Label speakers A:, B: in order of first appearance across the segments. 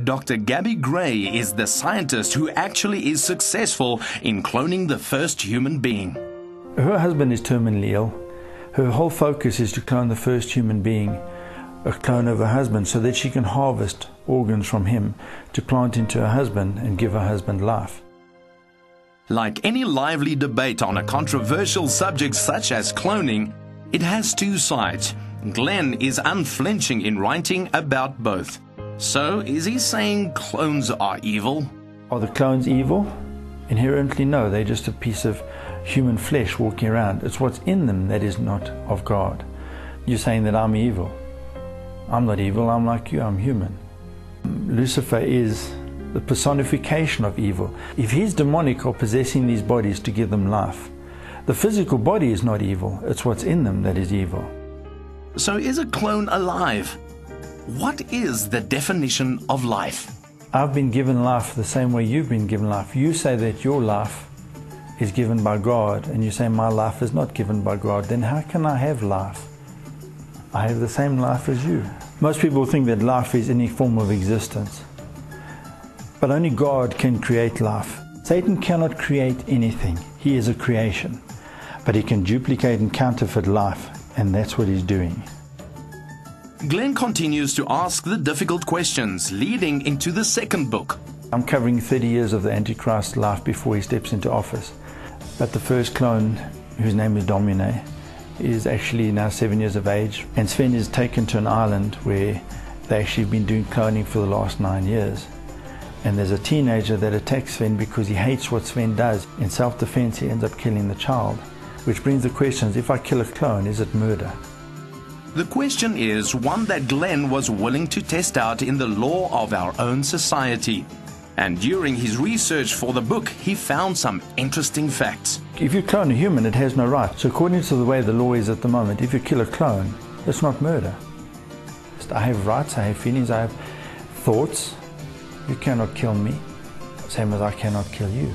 A: Dr. Gabby Gray is the scientist who actually is successful in cloning the first human being.
B: Her husband is terminally ill. Her whole focus is to clone the first human being, a clone of her husband, so that she can harvest organs from him to plant into her husband and give her husband life.
A: Like any lively debate on a controversial subject such as cloning, it has two sides. Glenn is unflinching in writing about both. So, is he saying clones are evil?
B: Are the clones evil? Inherently, no. They're just a piece of human flesh walking around. It's what's in them that is not of God. You're saying that I'm evil. I'm not evil. I'm like you. I'm human. Lucifer is the personification of evil. If he's demonic or possessing these bodies to give them life, the physical body is not evil. It's what's in them that is evil.
A: So, is a clone alive? What is the definition of life?
B: I've been given life the same way you've been given life. You say that your life is given by God, and you say my life is not given by God. Then how can I have life? I have the same life as you. Most people think that life is any form of existence. But only God can create life. Satan cannot create anything. He is a creation. But he can duplicate and counterfeit life, and that's what he's doing.
A: Glenn continues to ask the difficult questions, leading into the second book.
B: I'm covering 30 years of the Antichrist's life before he steps into office. But the first clone, whose name is Domine, is actually now 7 years of age. And Sven is taken to an island where they actually have been doing cloning for the last 9 years. And there's a teenager that attacks Sven because he hates what Sven does. In self-defense, he ends up killing the child. Which brings the questions, if I kill a clone, is it murder?
A: The question is one that Glenn was willing to test out in the law of our own society. And during his research for the book, he found some interesting facts.
B: If you clone a human, it has no right. So according to the way the law is at the moment, if you kill a clone, it's not murder. I have rights, I have feelings, I have thoughts. You cannot kill me, same as I cannot kill you.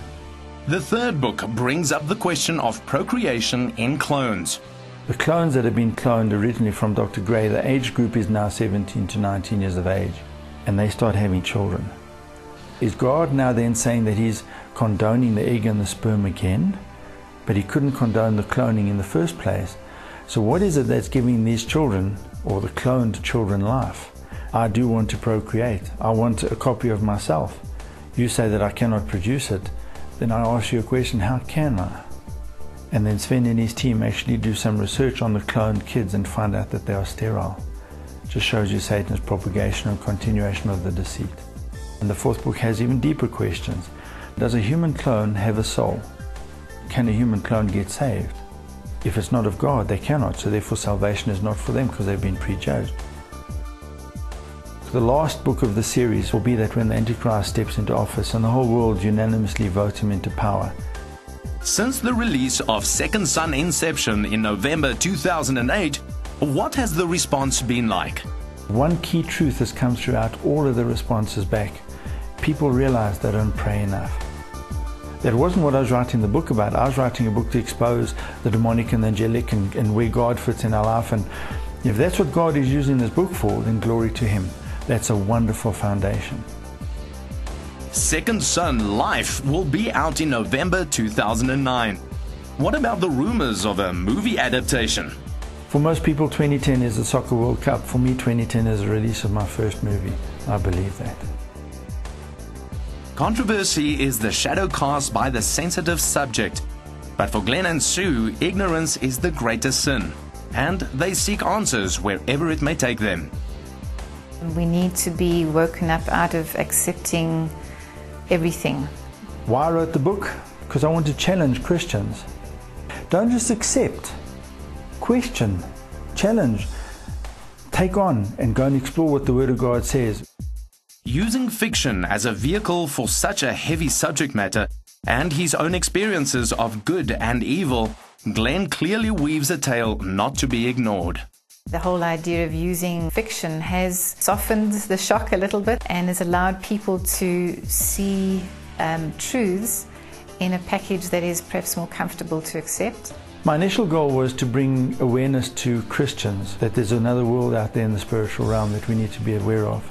A: The third book brings up the question of procreation in clones.
B: The clones that have been cloned originally from Dr. Gray, the age group is now 17 to 19 years of age, and they start having children. Is God now then saying that he's condoning the egg and the sperm again? But he couldn't condone the cloning in the first place. So what is it that's giving these children, or the cloned children, life? I do want to procreate. I want a copy of myself. You say that I cannot produce it. Then I ask you a question, how can I? And then Sven and his team actually do some research on the cloned kids and find out that they are sterile. Just shows you Satan's propagation and continuation of the deceit. And the fourth book has even deeper questions. Does a human clone have a soul? Can a human clone get saved? If it's not of God, they cannot, so therefore salvation is not for them because they've been prejudged. The last book of the series will be that when the Antichrist steps into office and the whole world unanimously vote him into power.
A: Since the release of Second Son Inception in November 2008, what has the response been like?
B: One key truth has come throughout all of the responses back. People realize they don't pray enough. That wasn't what I was writing the book about. I was writing a book to expose the demonic and the angelic and where God fits in our life. And if that's what God is using this book for, then glory to him. That's a wonderful foundation.
A: Second Son Life will be out in November 2009. What about the rumors of a movie adaptation?
B: For most people, 2010 is the Soccer World Cup. For me, 2010 is the release of my first movie. I believe that.
A: Controversy is the shadow cast by the sensitive subject. But for Glenn and Sue, ignorance is the greatest sin. And they seek answers wherever it may take them.
C: We need to be woken up out of accepting everything.
B: Why I wrote the book? Because I want to challenge Christians. Don't just accept. Question. Challenge. Take on and go and explore what the Word of God says.
A: Using fiction as a vehicle for such a heavy subject matter and his own experiences of good and evil, Glenn clearly weaves a tale not to be ignored.
C: The whole idea of using fiction has softened the shock a little bit and has allowed people to see truths in a package that is perhaps more comfortable to accept.
B: My initial goal was to bring awareness to Christians that there's another world out there in the spiritual realm that we need to be aware of.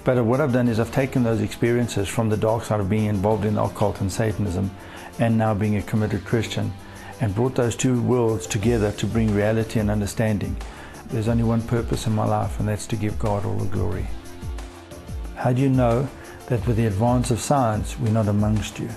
B: But what I've done is I've taken those experiences from the dark side of being involved in occult and Satanism and now being a committed Christian and brought those two worlds together to bring reality and understanding. There's only one purpose in my life, and that's to give God all the glory. How do you know that with the advance of science we're not amongst you?